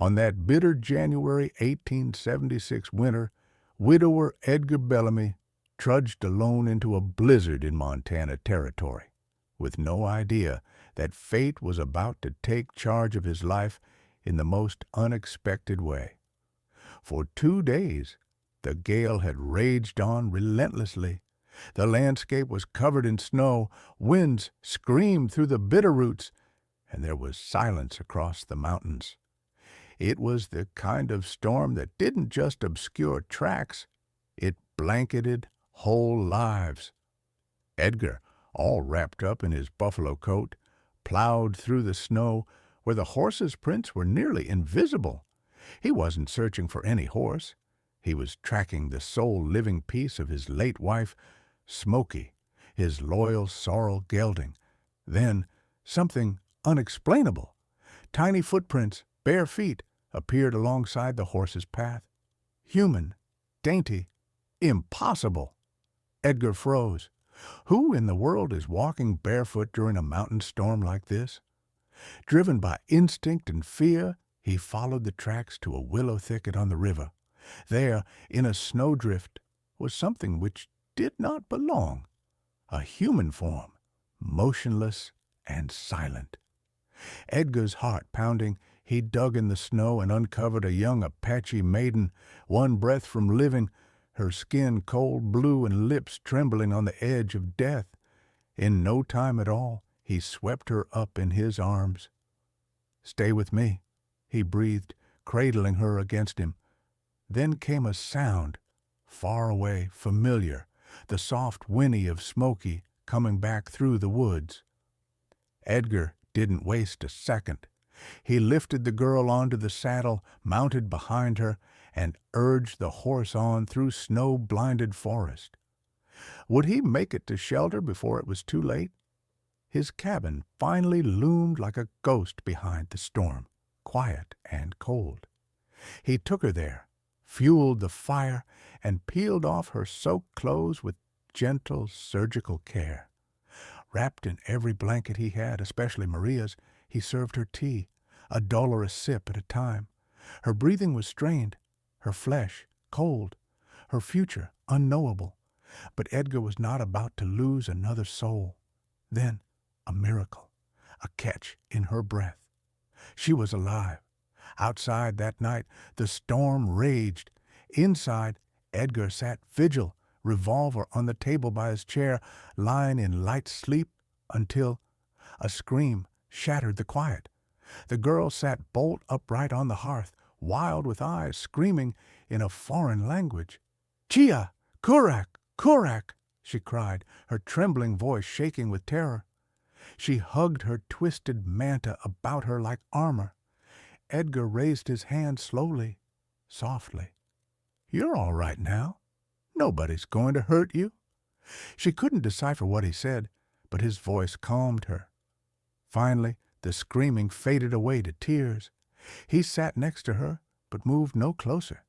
On that bitter January 1876 winter, widower Edgar Bellamy trudged alone into a blizzard in Montana Territory, with no idea that fate was about to take charge of his life in the most unexpected way. For 2 days, the gale had raged on relentlessly. The landscape was covered in snow, winds screamed through the bitterroots, and there was silence across the mountains. It was the kind of storm that didn't just obscure tracks, it blanketed whole lives. Edgar, all wrapped up in his buffalo coat, plowed through the snow where the horse's prints were nearly invisible. He wasn't searching for any horse. He was tracking the sole living piece of his late wife, Smoky, his loyal sorrel gelding. Then something unexplainable. Tiny footprints, bare feet, appeared alongside the horse's path. Human, dainty, impossible. Edgar froze. Who in the world is walking barefoot during a mountain storm like this? Driven by instinct and fear, he followed the tracks to a willow thicket on the river. There, in a snowdrift, was something which did not belong. A human form, motionless and silent. Edgar's heart pounding, he dug in the snow and uncovered a young Apache maiden, one breath from living, her skin cold blue and lips trembling on the edge of death. In no time at all, he swept her up in his arms. "Stay with me," he breathed, cradling her against him. Then came a sound, far away, familiar, the soft whinny of Smoky coming back through the woods. Edgar didn't waste a second. He lifted the girl onto the saddle, mounted behind her, and urged the horse on through snow-blinded forest. Would he make it to shelter before it was too late? His cabin finally loomed like a ghost behind the storm, quiet and cold. He took her there, fueled the fire, and peeled off her soaked clothes with gentle, surgical care. Wrapped in every blanket he had, especially Maria's, he served her tea, a dolorous sip at a time. Her breathing was strained, her flesh cold, her future unknowable. But Edgar was not about to lose another soul. Then, a miracle, a catch in her breath. She was alive. Outside that night, the storm raged. Inside, Edgar sat vigil, revolver on the table by his chair, lying in light sleep until a scream shattered the quiet. The girl sat bolt upright on the hearth, wild with eyes, screaming in a foreign language. "Chia! Kurak! Kurak!" she cried, her trembling voice shaking with terror. She hugged her twisted manta about her like armor. Edgar raised his hand slowly, softly. "You're all right now. Nobody's going to hurt you." She couldn't decipher what he said, but his voice calmed her. Finally, the screaming faded away to tears. He sat next to her, but moved no closer.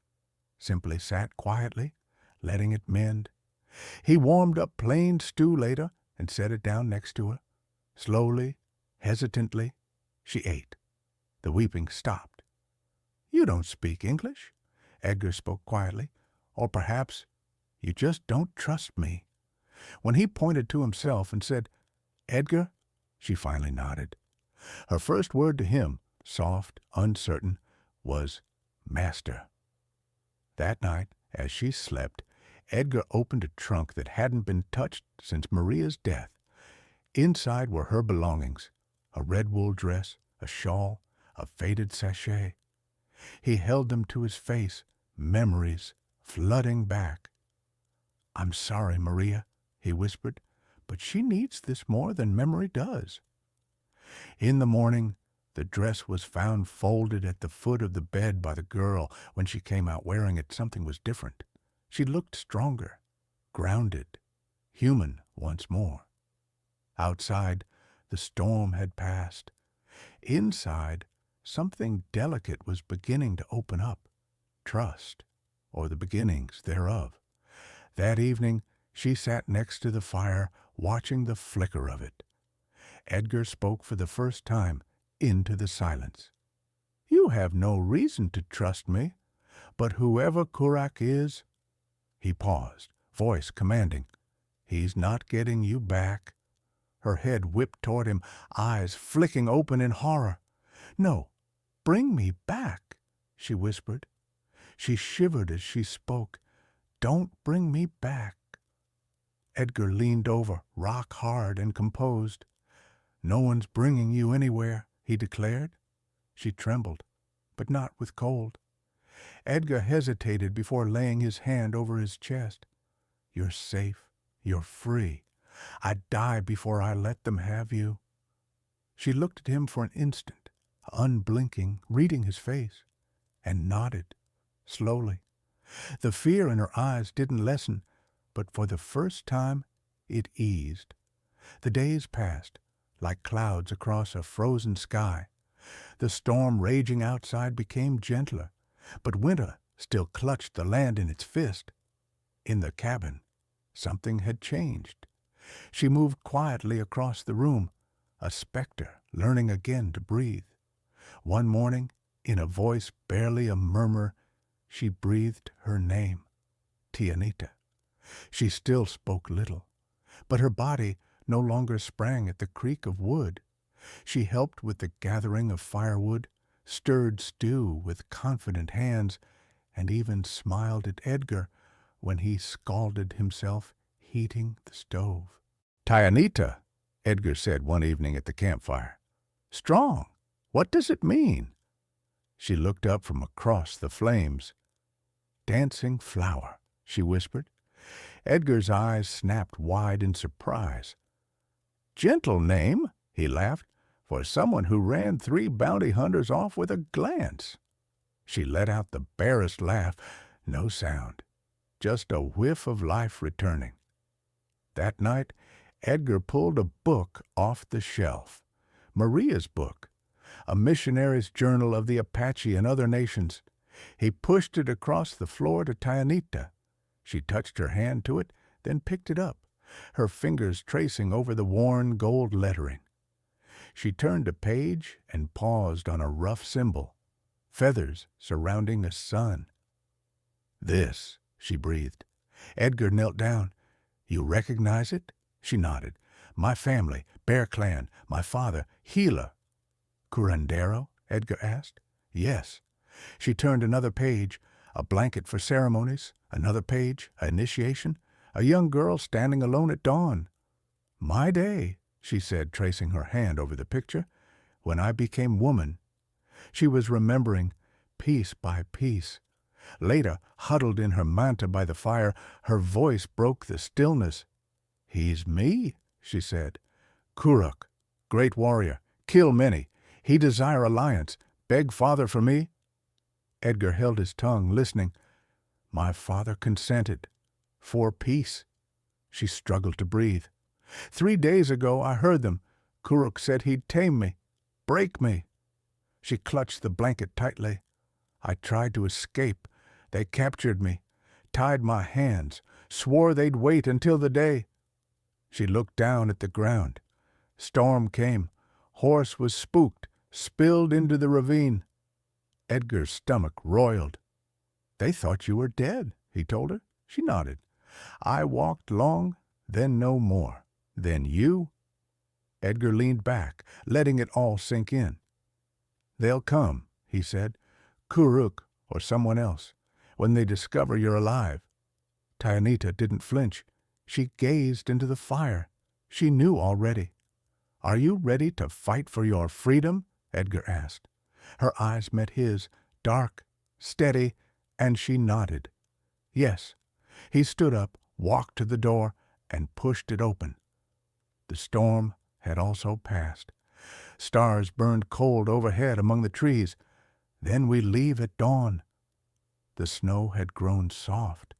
Simply sat quietly, letting it mend. He warmed up plain stew later and set it down next to her. Slowly, hesitantly, she ate. The weeping stopped. "You don't speak English," Edgar spoke quietly. "Or perhaps you just don't trust me." When he pointed to himself and said, "Edgar," she finally nodded. Her first word to him, soft, uncertain, was "Master." That night, as she slept, Edgar opened a trunk that hadn't been touched since Maria's death. Inside were her belongings, a red wool dress, a shawl, a faded sachet. He held them to his face, memories flooding back. "I'm sorry, Maria," he whispered, "but she needs this more than memory does." In the morning, the dress was found folded at the foot of the bed by the girl. When she came out wearing it, something was different. She looked stronger, grounded, human once more. Outside, the storm had passed. Inside, something delicate was beginning to open up. Trust, or the beginnings thereof. That evening, she sat next to the fire, watching the flicker of it. Edgar spoke for the first time into the silence. "You You have no reason to trust me, but whoever Kurak is—" He paused, voice commanding. "He's not getting you back." Her head whipped toward him, eyes flicking open in horror. "No, bring me back," she whispered. She shivered as she spoke. "Don't bring me back." Edgar leaned over, rock hard and composed. "No one's bringing you anywhere," he declared. She trembled, but not with cold. Edgar hesitated before laying his hand over his chest. "You're safe. You're free. I'd die before I let them have you." She looked at him for an instant, unblinking, reading his face, and nodded, slowly. The fear in her eyes didn't lessen, but for the first time it eased. The days passed, like clouds across a frozen sky. The storm raging outside became gentler, but winter still clutched the land in its fist. In the cabin, something had changed. She moved quietly across the room, a specter learning again to breathe. One morning, in a voice barely a murmur, she breathed her name, Tianita. She still spoke little, but her body no longer sprang at the creak of wood. She helped with the gathering of firewood, stirred stew with confident hands, and even smiled at Edgar when he scalded himself heating the stove. "Tianita," Edgar said one evening at the campfire. "Strong. What does it mean?" She looked up from across the flames. "Dancing flower," she whispered. Edgar's eyes snapped wide in surprise. "Gentle name," he laughed, "for someone who ran 3 bounty hunters off with a glance." She let out the barest laugh, no sound, just a whiff of life returning. That night, Edgar pulled a book off the shelf, Maria's book, a missionary's journal of the Apache and other nations. He pushed it across the floor to Tianita. She touched her hand to it, then picked it up, her fingers tracing over the worn gold lettering. She turned a page and paused on a rough symbol, feathers surrounding a sun. "This," she breathed. Edgar knelt down. "You recognize it?" She nodded. "My family, Bear Clan, my father, Gila." "Curandero?" Edgar asked. "Yes." She turned another page, a blanket for ceremonies, another page, a initiation, a young girl standing alone at dawn. "My day," she said, tracing her hand over the picture, "when I became woman." She was remembering, piece by piece. Later, huddled in her manta by the fire, her voice broke the stillness. "He's me," she said. "Kuruk, great warrior, kill many. He desire alliance, beg father for me." Edgar held his tongue, listening. "My father consented. For peace." She struggled to breathe. 3 days ago I heard them. Kuruk said he'd tame me, break me." She clutched the blanket tightly. "I tried to escape. They captured me, tied my hands, swore they'd wait until the day." She looked down at the ground. Storm came. Horse was spooked, spilled into the ravine. Edgar's stomach roiled. "They thought you were dead," he told her. She nodded. "I walked long, then no more. Then you." Edgar leaned back, letting it all sink in. "They'll come," he said, "Kuruk or someone else, when they discover you're alive." Tianita didn't flinch. She gazed into the fire. She knew already. "Are you ready to fight for your freedom?" Edgar asked. Her eyes met his, dark, steady, and she nodded. "Yes." He stood up, walked to the door, and pushed it open. The storm had also passed. Stars burned cold overhead among the trees. "Then we leave at dawn." The snow had grown soft.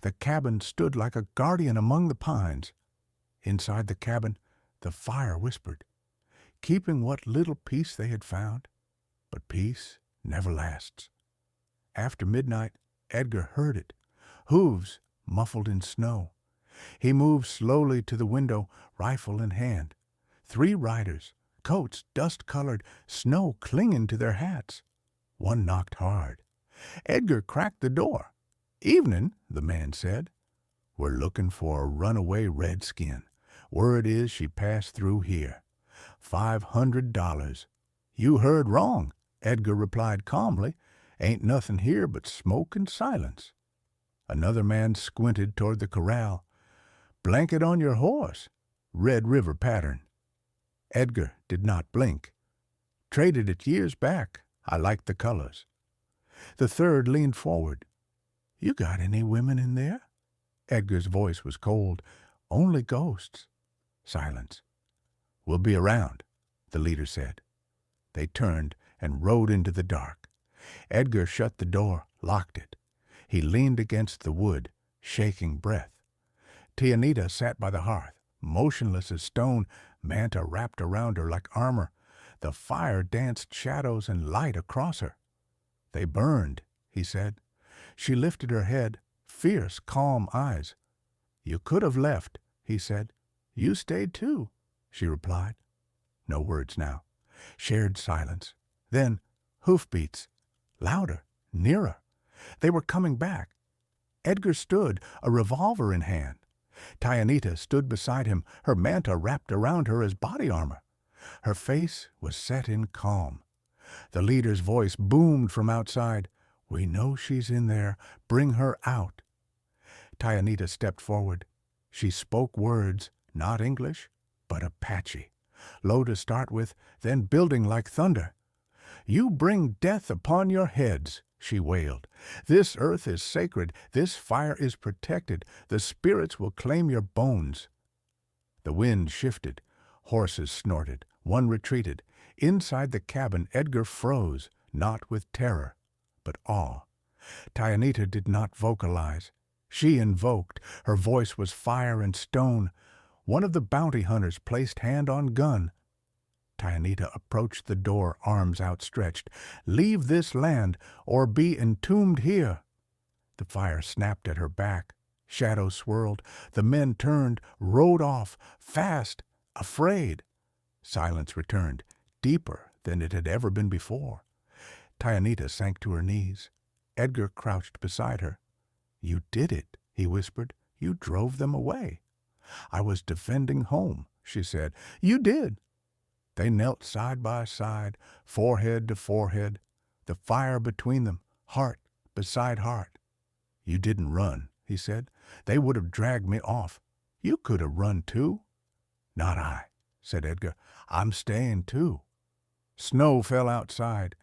The cabin stood like a guardian among the pines. Inside the cabin, the fire whispered, keeping what little peace they had found. But peace never lasts. After midnight, Edgar heard it, hooves muffled in snow. He moved slowly to the window, rifle in hand. 3 riders, coats dust-colored, snow clinging to their hats. One knocked hard. Edgar cracked the door. "Evening," the man said. "We're looking for a runaway redskin. Word is she passed through here. $500. "You heard wrong," Edgar replied calmly. "Ain't nothing here but smoke and silence." Another man squinted toward the corral. "Blanket on your horse. Red River pattern." Edgar did not blink. "Traded it years back. I liked the colors." The third leaned forward. "You got any women in there?" Edgar's voice was cold. "Only ghosts." Silence. "We'll be around," the leader said. They turned and rode into the dark. Edgar shut the door, locked it. He leaned against the wood, shaking breath. Tianita sat by the hearth, motionless as stone, manta wrapped around her like armor. The fire danced shadows and light across her. "They burned," he said. She lifted her head, fierce, calm eyes. "You could have left," he said. "You stayed too," she replied. No words now. Shared silence. Then hoofbeats. Louder, nearer. They were coming back. Edgar stood, a revolver in hand. Tianita stood beside him, her manta wrapped around her as body armor. Her face was set in calm. The leader's voice boomed from outside. "We know she's in there. Bring her out." Tianita stepped forward. She spoke words, not English, but Apache. Low to start with, then building like thunder. "You bring death upon your heads," she wailed. "This earth is sacred. This fire is protected. The spirits will claim your bones." The wind shifted. Horses snorted. One retreated. Inside the cabin, Edgar froze, not with terror, but awe. Tianita did not vocalize. She invoked. Her voice was fire and stone. One of the bounty hunters placed hand on gun. Tianita approached the door, arms outstretched. "Leave this land, or be entombed here." The fire snapped at her back. Shadows swirled. The men turned, rode off, fast, afraid. Silence returned, deeper than it had ever been before. Tianita sank to her knees. Edgar crouched beside her. "You did it," he whispered. "You drove them away." "I was defending home," she said. "You did." They knelt side by side, forehead to forehead, the fire between them, heart beside heart. "You didn't run," he said. "They would have dragged me off. You could have run too." "Not I," said Edgar. "I'm staying too." Snow fell outside.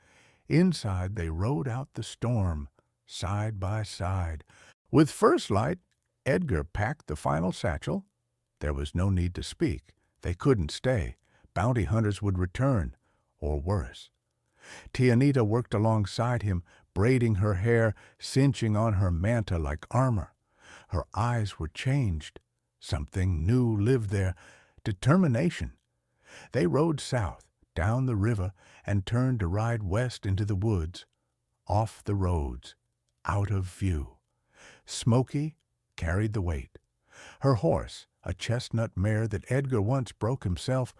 Inside they rode out the storm, side by side. With first light, Edgar packed the final satchel. There was no need to speak. They couldn't stay. Bounty hunters would return, or worse. Tianita worked alongside him, braiding her hair, cinching on her manta like armor. Her eyes were changed. Something new lived there, determination. They rode south, down the river, and turned to ride west into the woods, off the roads, out of view. Smoky carried the weight. Her horse, a chestnut mare that Edgar once broke himself,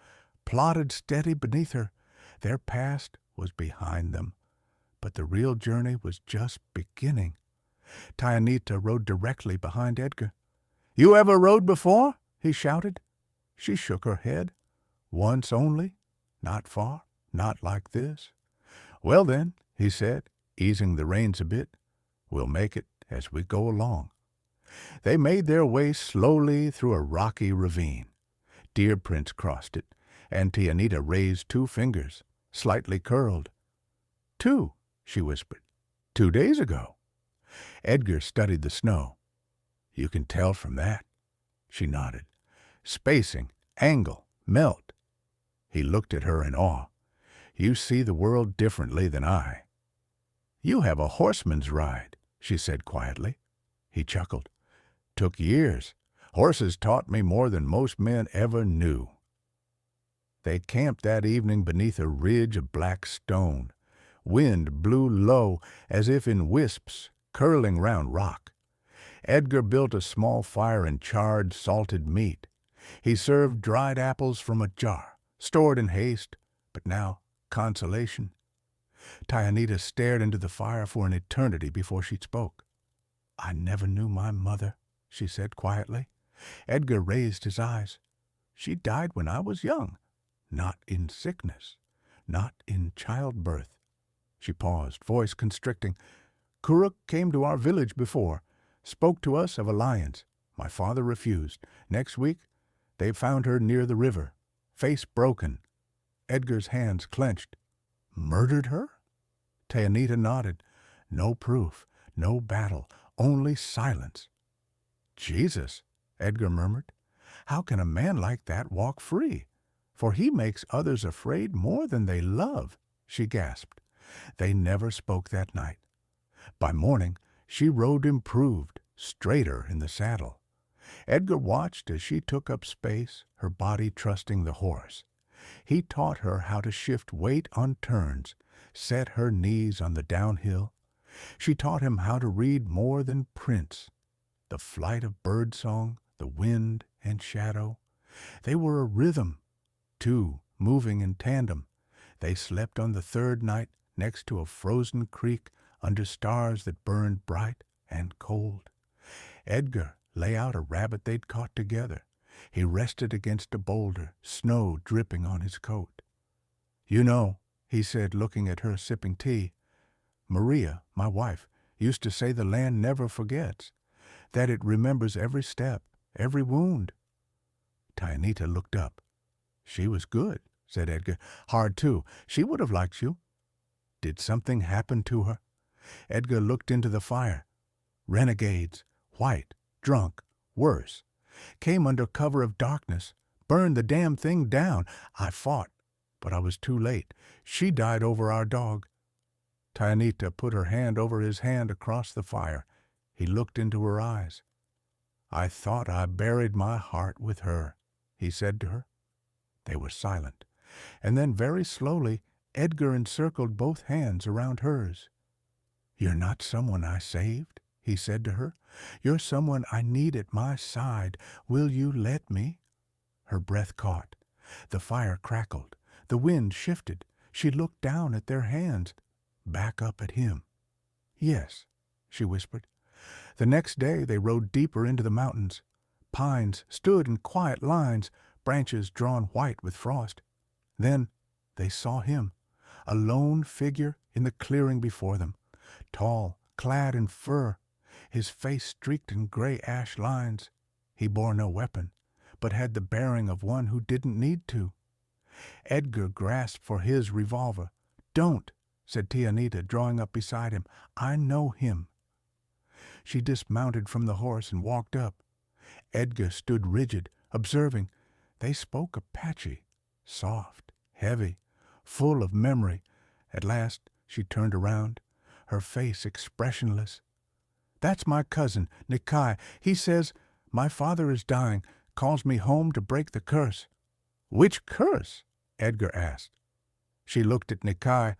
plodded steady beneath her. Their past was behind them, but the real journey was just beginning. Tianita rode directly behind Edgar. "You ever rode before?" he shouted. She shook her head. "Once only, not far, not like this." "Well then," he said, easing the reins a bit, "we'll make it as we go along." They made their way slowly through a rocky ravine. Deer prints crossed it, and Tianita raised 2 fingers, slightly curled. "2," she whispered. "2 days ago." Edgar studied the snow. "You can tell from that." She nodded. "Spacing, angle, melt." He looked at her in awe. "You see the world differently than I." "You have a horseman's ride," she said quietly. He chuckled. "Took years. Horses taught me more than most men ever knew." They camped that evening beneath a ridge of black stone. Wind blew low, as if in wisps, curling round rock. Edgar built a small fire and charred salted meat. He served dried apples from a jar, stored in haste, but now consolation. Tianita stared into the fire for an eternity before she spoke. "I never knew my mother," she said quietly. Edgar raised his eyes. "She died when I was young. Not in sickness. Not in childbirth." She paused, voice constricting. "Kuruk came to our village before, spoke to us of alliance. My father refused. Next week, they found her near the river, face broken." Edgar's hands clenched. "Murdered her?" Tianita nodded. "No proof, no battle, only silence." "Jesus," Edgar murmured. "How can a man like that walk free? For he makes others afraid more than they love," she gasped. They never spoke that night. By morning, she rode improved, straighter in the saddle. Edgar watched as she took up space, her body trusting the horse. He taught her how to shift weight on turns, set her knees on the downhill. She taught him how to read more than prints. The flight of birdsong, the wind and shadow. They were a rhythm, two moving in tandem. They slept on the third night next to a frozen creek under stars that burned bright and cold. Edgar lay out a rabbit they'd caught together. He rested against a boulder, snow dripping on his coat. "You know," he said, looking at her sipping tea, "Maria, my wife, used to say the land never forgets, that it remembers every step, every wound." Tianita looked up. "She was good," said Edgar. "Hard, too. She would have liked you." "Did something happen to her?" Edgar looked into the fire. "Renegades, white, drunk, worse. Came under cover of darkness, burned the damn thing down. I fought, but I was too late. She died over our dog." Tianita put her hand over his hand across the fire. He looked into her eyes. "I thought I buried my heart with her," he said to her. They were silent, and then very slowly Edgar encircled both hands around hers. "You're not someone I saved," he said to her. "You're someone I need at my side. Will you let me?" Her breath caught. The fire crackled. The wind shifted. She looked down at their hands, back up at him. "Yes," she whispered. The next day they rode deeper into the mountains. Pines stood in quiet lines, branches drawn white with frost. Then they saw him, a lone figure in the clearing before them, tall, clad in fur, his face streaked in gray ash lines. He bore no weapon, but had the bearing of one who didn't need to. Edgar grasped for his revolver. "Don't," said Tianita, drawing up beside him. "I know him." She dismounted from the horse and walked up. Edgar stood rigid, observing. They spoke Apache, soft, heavy, full of memory. At last she turned around, her face expressionless. "That's my cousin, Nikai. He says, my father is dying, calls me home to break the curse." "Which curse?" Edgar asked. She looked at Nikai,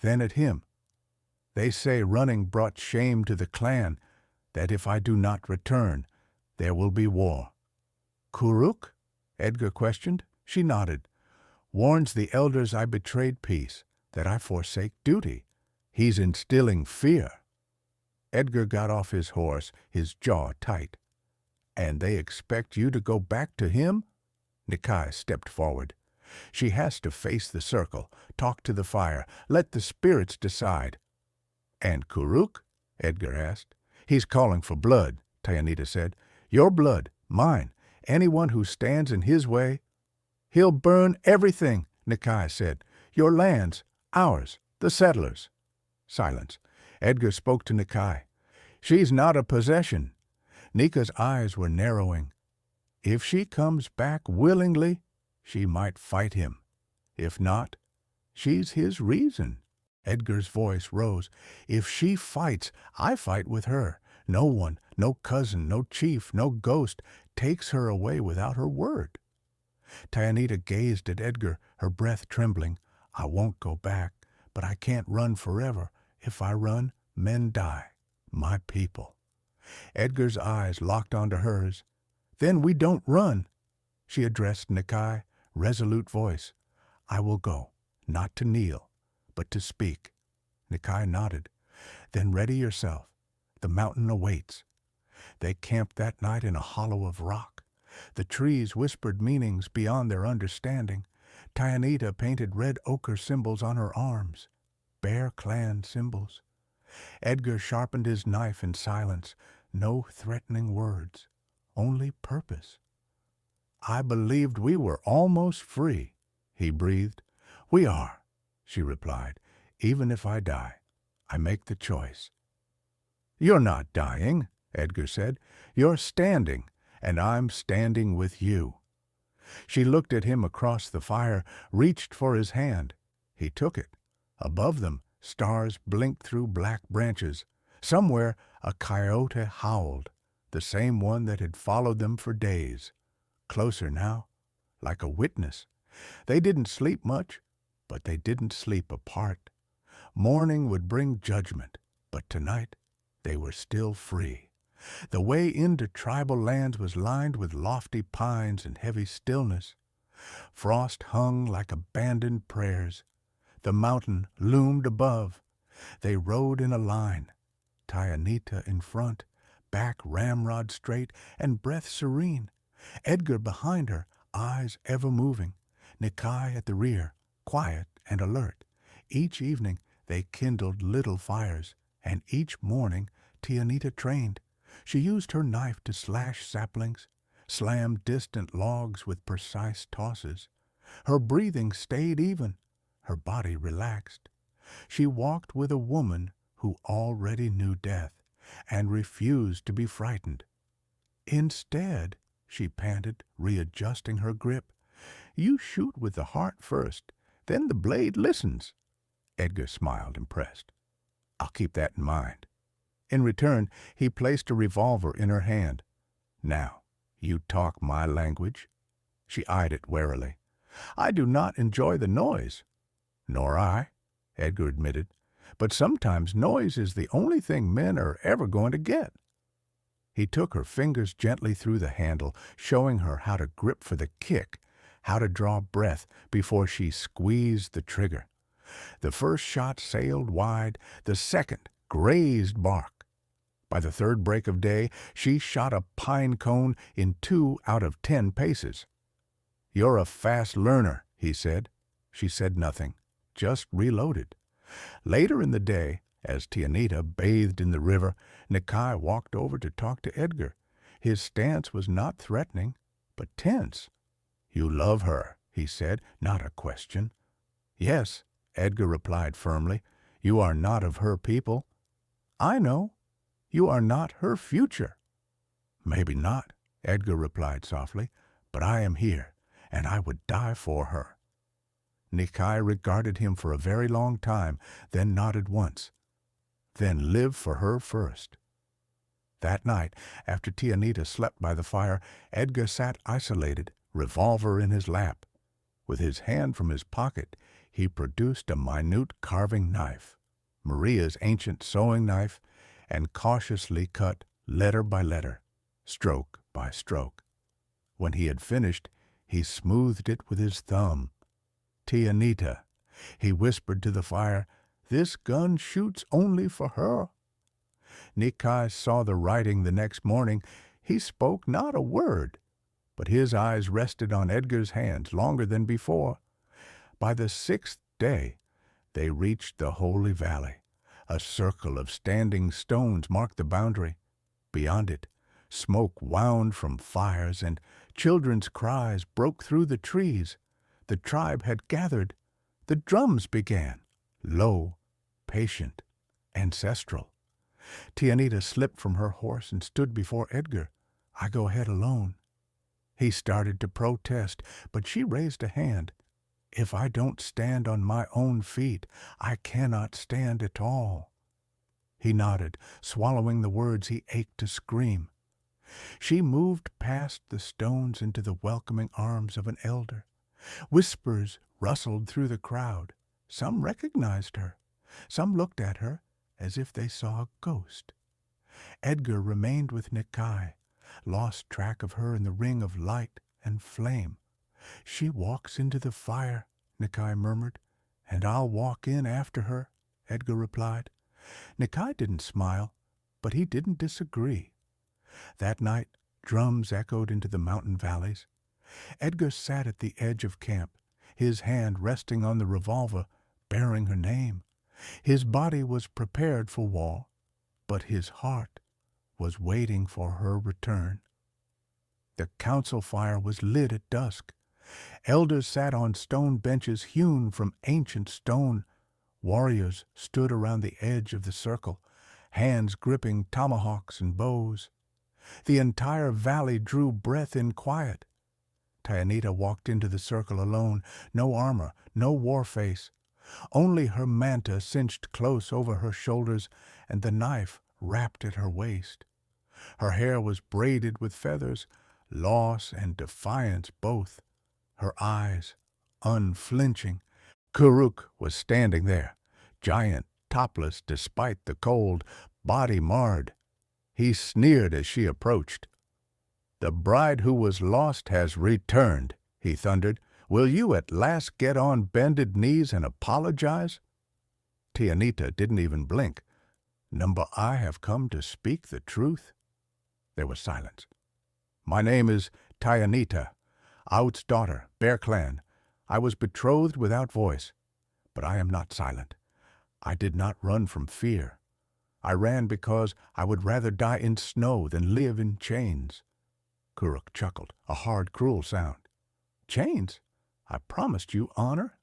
then at him. "They say running brought shame to the clan, that if I do not return, there will be war." "Kuruk?" Edgar questioned. She nodded. "Warns the elders I betrayed peace, that I forsake duty. He's instilling fear." Edgar got off his horse, his jaw tight. "And they expect you to go back to him?" Nikai stepped forward. "She has to face the circle, talk to the fire, let the spirits decide." "And Kuruk?" Edgar asked. "He's calling for blood," Tianita said. "Your blood, mine, anyone who stands in his way." "He'll burn everything," Nikai said. "Your lands, ours, the settlers." Silence. Edgar spoke to Nikai. "She's not a possession." Nika's eyes were narrowing. "If she comes back willingly, she might fight him. If not, she's his reason." Edgar's voice rose. "If she fights, I fight with her. No one, no cousin, no chief, no ghost, takes her away without her word." Tianita gazed at Edgar, her breath trembling. "I won't go back, but I can't run forever. If I run, men die. My people." Edgar's eyes locked onto hers. "Then we don't run." She addressed Nikai, resolute voice. "I will go, not to kneel, but to speak. Nikai nodded. Then ready yourself. The mountain awaits. They camped that night in a hollow of rock. The trees whispered meanings beyond their understanding. Tyanita painted red ochre symbols on her arms. Bear Clan symbols. Edgar sharpened his knife in silence. No threatening words. Only purpose. I believed we were almost free, he breathed. We are, she replied. Even if I die, I make the choice. You're not dying, Edgar said. You're standing, and I'm standing with you. She looked at him across the fire, reached for his hand. He took it. Above them, stars blinked through black branches. Somewhere, a coyote howled, the same one that had followed them for days. Closer now, like a witness. They didn't sleep much, but they didn't sleep apart. Morning would bring judgment, but tonight they were still free. The way into tribal lands was lined with lofty pines and heavy stillness. Frost hung like abandoned prayers. The mountain loomed above. They rode in a line, Tyanita in front, back ramrod straight and breath serene. Edgar behind her, eyes ever moving. Nikai at the rear, quiet and alert. Each evening they kindled little fires, and each morning Tyanita trained. She used her knife to slash saplings, slam distant logs with precise tosses. Her breathing stayed even, her body relaxed. She walked with a woman who already knew death and refused to be frightened. Instead, she panted, readjusting her grip, you shoot with the heart first, then the blade listens. Edgar smiled, impressed. I'll keep that in mind. In return, he placed a revolver in her hand. Now, you talk my language? She eyed it warily. I do not enjoy the noise. Nor I, Edgar admitted. But sometimes noise is the only thing men are ever going to get. He took her fingers gently through the handle, showing her how to grip for the kick, how to draw breath before she squeezed the trigger. The first shot sailed wide, the second grazed bark. By the third break of day, she shot a pine cone in 2 out of 10 paces. You're a fast learner, he said. She said nothing, just reloaded. Later in the day, as Tyanita bathed in the river, Nikai walked over to talk to Edgar. His stance was not threatening, but tense. You love her, he said, not a question. Yes, Edgar replied firmly. You are not of her people. I know. You are not her future. Maybe not, Edgar replied softly, but I am here, and I would die for her. Nikai regarded him for a very long time, then nodded once. Then live for her first. That night, after Tyanita slept by the fire, Edgar sat isolated, revolver in his lap. With his hand from his pocket, he produced a minute carving knife, Maria's ancient sewing knife, and cautiously cut letter by letter, stroke by stroke. When he had finished, he smoothed it with his thumb. Tyanita, he whispered to the fire, this gun shoots only for her. Nikai saw the writing the next morning. He spoke not a word, but his eyes rested on Edgar's hands longer than before. By the 6th day, they reached the Holy Valley. A circle of standing stones marked the boundary. Beyond it, smoke wound from fires, and children's cries broke through the trees. The tribe had gathered. The drums began, low, patient, ancestral. Tyanita slipped from her horse and stood before Edgar. I go ahead alone. He started to protest, but she raised a hand. If I don't stand on my own feet, I cannot stand at all. He nodded, swallowing the words he ached to scream. She moved past the stones into the welcoming arms of an elder. Whispers rustled through the crowd. Some recognized her. Some looked at her as if they saw a ghost. Edgar remained with Nikai, lost track of her in the ring of light and flame. She walks into the fire, Nikai murmured, and I'll walk in after her Edgar replied. Nikai didn't smile, but he didn't disagree. That night, drums echoed into the mountain valleys. Edgar sat at the edge of camp, his hand resting on the revolver bearing her name. His body was prepared for war, but his heart was waiting for her return. The council fire was lit at dusk. Elders sat on stone benches hewn from ancient stone. Warriors stood around the edge of the circle, hands gripping tomahawks and bows. The entire valley drew breath in quiet. Tayanita walked into the circle alone, no armor, no war face. Only her manta cinched close over her shoulders and the knife wrapped at her waist. Her hair was braided with feathers, loss and defiance both. Her eyes unflinching. Kuruk was standing there, giant, topless despite the cold, body marred. He sneered as she approached. "The bride who was lost has returned," he thundered. "Will you at last get on bended knees and apologize?" Tianita didn't even blink. "Number, I have come to speak the truth." There was silence. "My name is Tianita, Out's daughter, Bear Clan. I was betrothed without voice, but I am not silent. I did not run from fear. I ran because I would rather die in snow than live in chains." Kuruk chuckled, a hard, cruel sound. "Chains? I promised you honor."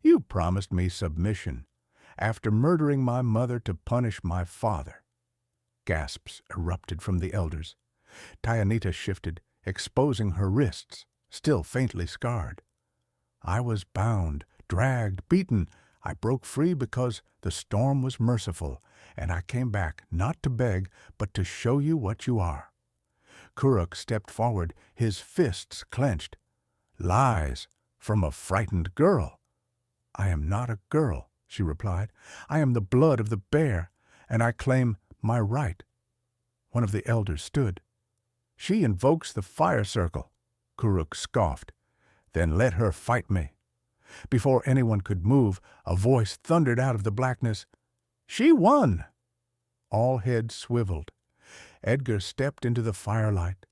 "You promised me submission, after murdering my mother to punish my father." Gasps erupted from the elders. Tianita shifted, exposing her wrists, still faintly scarred. "I was bound, dragged, beaten. I broke free because the storm was merciful, and I came back not to beg, but to show you what you are." Kuruk stepped forward, his fists clenched. "Lies from a frightened girl." "I am not a girl," she replied. "I am the blood of the bear, and I claim my right." One of the elders stood. "She invokes the fire circle," Kuruk scoffed. "Then let her fight me." Before anyone could move, a voice thundered out of the blackness. "She won!" All heads swiveled. Edgar stepped into the firelight.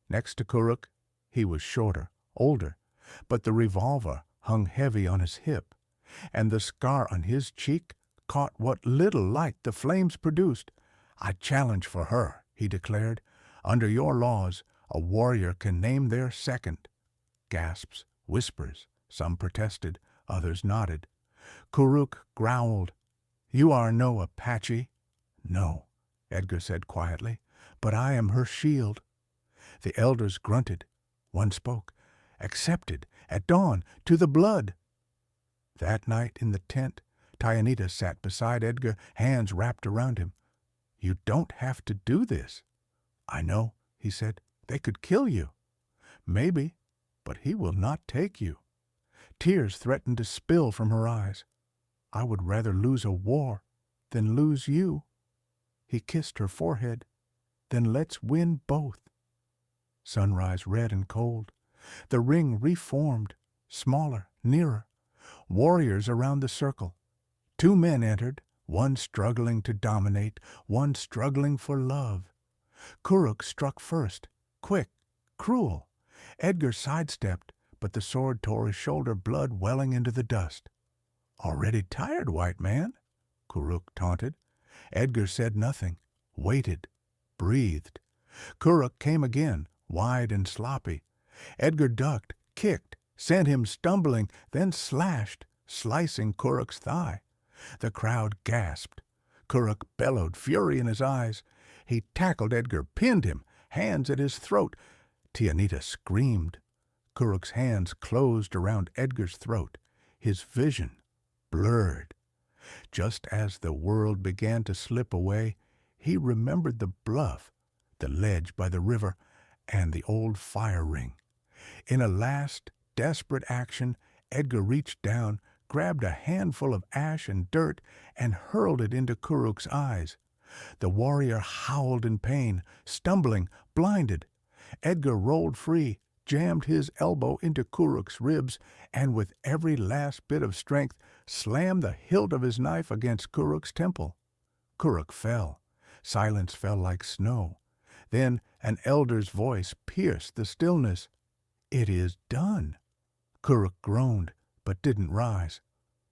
Next to Kuruk, he was shorter, older, but the revolver hung heavy on his hip, and the scar on his cheek caught what little light the flames produced. "I challenge for her," he declared. "Under your laws, a warrior can name their second." Gasps, whispers. Some protested, others nodded. Kuruk growled. "You are no Apache." "No," Edgar said quietly, "but I am her shield." The elders grunted. One spoke. "Accepted, at dawn, to the blood." That night in the tent, Tianita sat beside Edgar, hands wrapped around him. "You don't have to do this." "I know," he said. "They could kill you." "Maybe, but he will not take you." Tears threatened to spill from her eyes. "I would rather lose a war than lose you." He kissed her forehead. "Then let's win both." Sunrise red and cold. The ring reformed, smaller, nearer. Warriors around the circle. 2 men entered, one struggling to dominate, one struggling for love. Kuruk struck first, quick, cruel. Edgar sidestepped, but the sword tore his shoulder, blood welling into the dust. "Already tired, white man?" Kuruk taunted. Edgar said nothing, waited, breathed. Kuruk came again, wide and sloppy. Edgar ducked, kicked, sent him stumbling, then slashed, slicing Kuruk's thigh. The crowd gasped. Kuruk bellowed, fury in his eyes. He tackled Edgar, pinned him, hands at his throat. Tianita screamed. Kuruk's hands closed around Edgar's throat, his vision blurred. Just as the world began to slip away, he remembered the bluff, the ledge by the river, and the old fire ring. In a last, desperate action, Edgar reached down, grabbed a handful of ash and dirt, and hurled it into Kuruk's eyes. The warrior howled in pain, stumbling, blinded. Edgar rolled free, jammed his elbow into Kuruk's ribs and with every last bit of strength slammed the hilt of his knife against Kuruk's temple. Kuruk fell. Silence fell like snow. Then an elder's voice pierced the stillness. "It is done." Kuruk groaned, but didn't rise.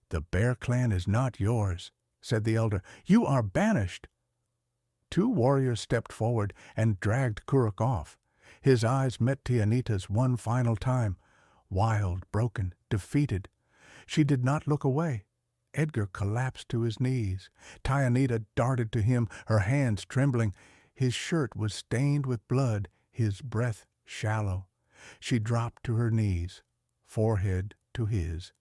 "The Bear Clan is not yours," said the elder. "You are banished." Two warriors stepped forward and dragged Kuruk off. His eyes met Tianita's one final time, wild, broken, defeated. She did not look away. Edgar collapsed to his knees. Tianita darted to him, her hands trembling. His shirt was stained with blood, his breath shallow. She dropped to her knees, forehead to his.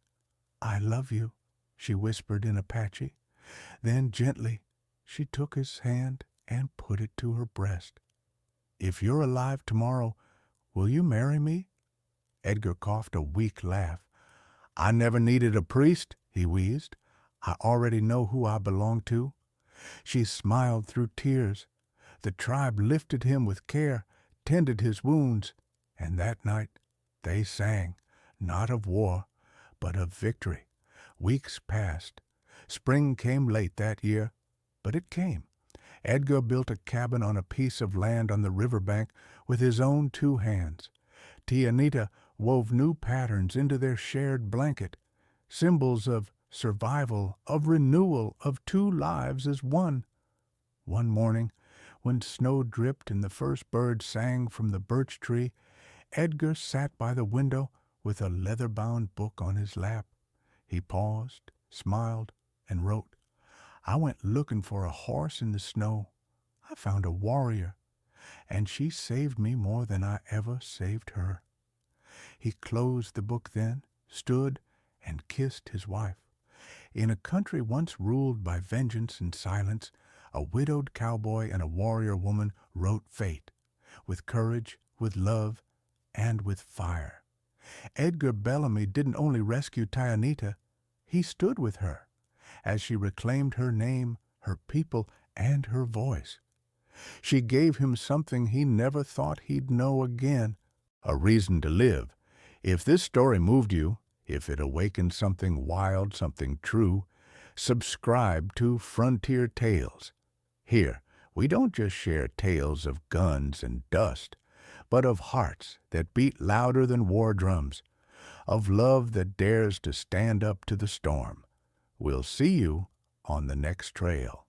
"I love you," she whispered in Apache. Then gently she took his hand and put it to her breast. "If you're alive tomorrow, will you marry me?" Edgar coughed a weak laugh. "I never needed a priest," he wheezed. "I already know who I belong to." She smiled through tears. The tribe lifted him with care, tended his wounds, and that night they sang, not of war, but of victory. Weeks passed. Spring came late that year, but it came. Edgar built a cabin on a piece of land on the riverbank with his own 2 hands. Tianita wove new patterns into their shared blanket, symbols of survival, of renewal, of 2 lives as one. One morning, when snow dripped and the first bird sang from the birch tree, Edgar sat by the window with a leather-bound book on his lap. He paused, smiled, and wrote, "I went looking for a horse in the snow. I found a warrior, and she saved me more than I ever saved her." He closed the book then, stood, and kissed his wife. In a country once ruled by vengeance and silence, a widowed cowboy and a warrior woman wrote fate, with courage, with love, and with fire. Edgar Bellamy didn't only rescue Tianita, he stood with her as she reclaimed her name, her people, and her voice. She gave him something he never thought he'd know again, a reason to live. If this story moved you, if it awakened something wild, something true, subscribe to Frontier Tales. Here, we don't just share tales of guns and dust, but of hearts that beat louder than war drums, of love that dares to stand up to the storm. We'll see you on the next trail.